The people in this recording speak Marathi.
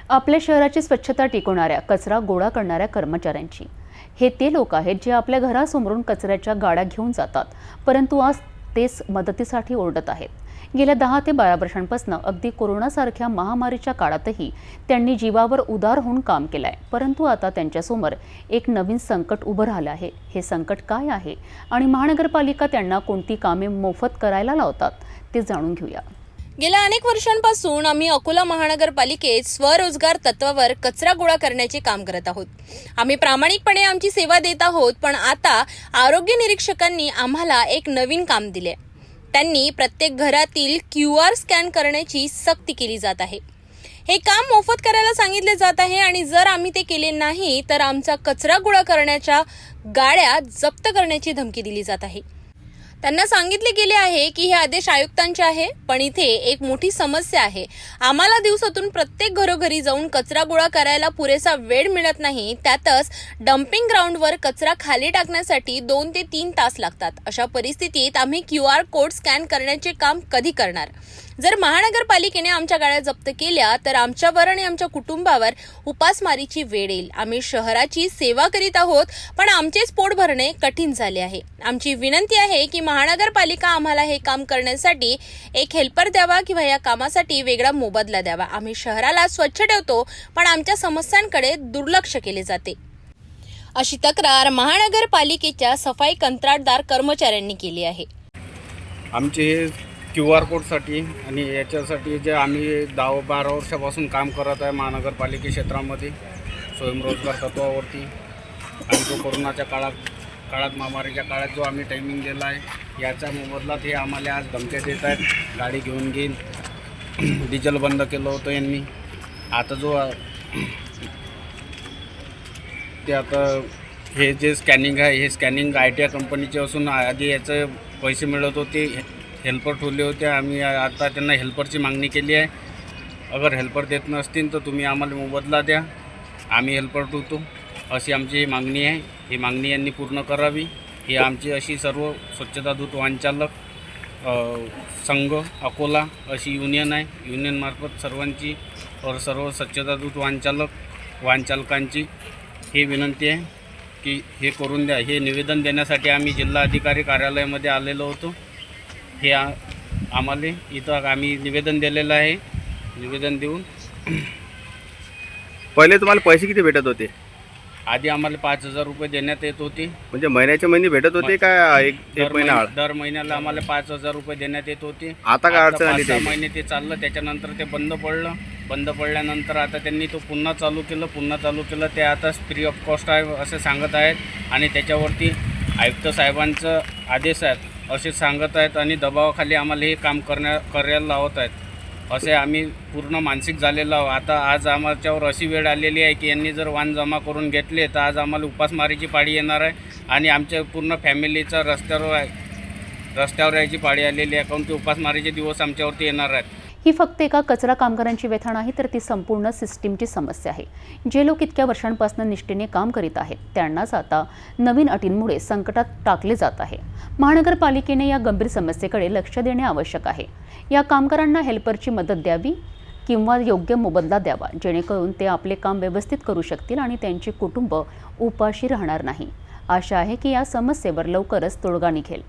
आपल्या शहराची स्वच्छता टिकवणाऱ्या, कचरा गोळा करणाऱ्या कर्मचाऱ्यांची. हे ते लोक आहेत जे आपल्या घरासमोरून कचऱ्याच्या गाड्या घेऊन जातात, परंतु आज तेच मदतीसाठी ओरडत आहेत. गेल्या 10 ते 12 वर्षांपासून अगदी कोरोनासारख्या महामारीच्या काळातही त्यांनी जीवावर उदार होऊन काम केलं आहे. परंतु आता त्यांच्यासमोर एक नवीन संकट उभं राहिलं आहे. हे संकट काय आहे आणि महानगरपालिका त्यांना कोणती कामे मोफत करायला लावतात ते जाणून घेऊया. गेल्या अनेक वर्षांपासून आम्ही अकोला महानगरपालिकेत स्वरोजगार तत्वावर कचरा गोळा करण्याचे काम करत आहोत. आम्ही प्रामाणिकपणे आमची सेवा देत आहोत. पण आता आरोग्य निरीक्षकांनी आम्हाला एक नवीन काम दिले. त्यांनी प्रत्येक घरातील QR स्कॅन करण्याची सक्ती केली जात आहे. हे काम मोफत करायला सांगितले जात आहे आणि जर आम्ही ते केले नाही तर आमचा कचरा गोळा करण्याच्या गाड्या जप्त करण्याची धमकी दिली जात आहे. त्यांना सांगितले गेले आहे की हे आदेश आयुक्तांचे आहे, पण इथे एक मोठी समस्या आहे. आम्हाला दिवसातून प्रत्येक घरोघरी जाऊन कचरा गोळा करायला पुरेसा वेळ मिळत नाही. त्यातच डम्पिंग ग्राउंडवर कचरा खाली टाकण्यासाठी 2 ते 3 तास लागतात. अशा परिस्थितीत आम्ही QR कोड स्कॅन करण्याचे काम कधी करणार? जर महानगरपालिकेने आमच्या गाड्या जप्त केल्या तर आमच्यावर आणि आमच्या कुटुंबावर उपासमारीची वेळ येईल. आम्ही शहराची सेवा करीत आहोत, पण आमचेच पोट भरणे कठीण झाले आहे. आमची विनंती आहे की महानगरपालिका आम्हाला हे काम करण्यासाठी एक हेल्पर द्यावा किंवा या कामासाठी वेगळा मोबदला द्यावा. आम्ही शहराला स्वच्छ ठेवतो, पण आमच्या समस्यांकडे दुर्लक्ष केले जाते. अशी तक्रार महानगरपालिकेच्या सफाई कंत्राटदार कर्मचाऱ्यांनी केली आहे. आमचे QR कोडसाठी आणि याच्यासाठी जे आम्ही 10-12 वर्षापासून काम करत आहे महानगरपालिका क्षेत्रामध्ये स्वयंरोजगार तत्वावरती, आणि तो कोरोनाच्या काळात महामारीच्या काळात जो आम्ही टायमिंग दिला आहे याच्या मोबदल्यात हे आम्हाला आज धमक्या देत आहेत. गाडी घेऊन घेईन, डिझेल बंद केलं होतं यांनी. आता हे जे स्कॅनिंग आहे हे स्कॅनिंग ITI कंपनीचे असून आधी याचे पैसे मिळत होते, हेल्पर ठेवले होते. आम्ही आता त्यांना हेल्परची मागणी केली आहे. अगर हेल्पर देत नसतील तर तुम्ही आम्हाला मोबदला द्या, आम्ही हेल्पर ठेवतो, अशी आमची ही मागणी आहे. ही मागणी यांनी पूर्ण करावी. ही आमची अशी सर्व स्वच्छता दूत वाहनचालक संघ अकोला अशी युनियन आहे. युनियनमार्फत सर्व स्वच्छता दूत वाहनचालकांची ही विनंती आहे की हे करून द्या. हे निवेदन देण्यासाठी आम्ही जिल्हाधिकारी कार्यालयामध्ये आलेलो होतो. हे आम्हाला इथं आम्ही निवेदन दिलेलं आहे. निवेदन देऊन पहिले तुम्हाला पैसे किती भेटत होते? आधी आम्हाला 5,000 रुपये देण्यात येत होते. म्हणजे महिन्याच्या महिने भेटत होते का एक महिना? दर महिन्याला आम्हाला 5,000 रुपये देण्यात येत होते. आता काय अडचण आली? 5-6 महिने ते चाललं, त्याच्यानंतर ते बंद पडलं. बंद पडल्यानंतर आता त्यांनी तो पुन्हा चालू केलं. ते आता फ्री ऑफ कॉस्ट आहे असे सांगत आहेत आणि त्याच्यावरती आयुक्त साहेबांचं आदेश आहेत असे सांगत आहेत आणि दबावाखाली आम्हाला हे काम करायला लावत आहेत. असे आम्ही पूर्ण मानसिक झालेलो आहोत. आता आज आमच्यावर अशी वेळ आलेली आहे की यांनी जर वाहन जमा करून घेतले तर आज आम्हाला उपासमारीची पाळी येणार आहे आणि आमच्या पूर्ण फॅमिलीचा रस्त्यावर यायची पाळी आलेली आहे. काऊन की उपासमारीचे दिवस आमच्यावरती येणार आहेत. ही फक्त एका कचरा कामगारांची व्यथा नाही, तर ती संपूर्ण सिस्टीमची समस्या आहे. जे लोक इतक्या वर्षांपासून निष्ठेने काम करीत आहेत त्यांनाच आता नवीन अटींमुळे संकटात टाकले जात आहे. महानगरपालिकेने या गंभीर समस्येकडे लक्ष देणे आवश्यक आहे. या कामगारांना हेल्परची मदत द्यावी किंवा योग्य मोबदला द्यावा, जेणेकरून ते आपले काम व्यवस्थित करू शकतील आणि त्यांचे कुटुंब उपाशी राहणार नाही. आशा आहे की या समस्येवर लवकरच तोडगा निघेल.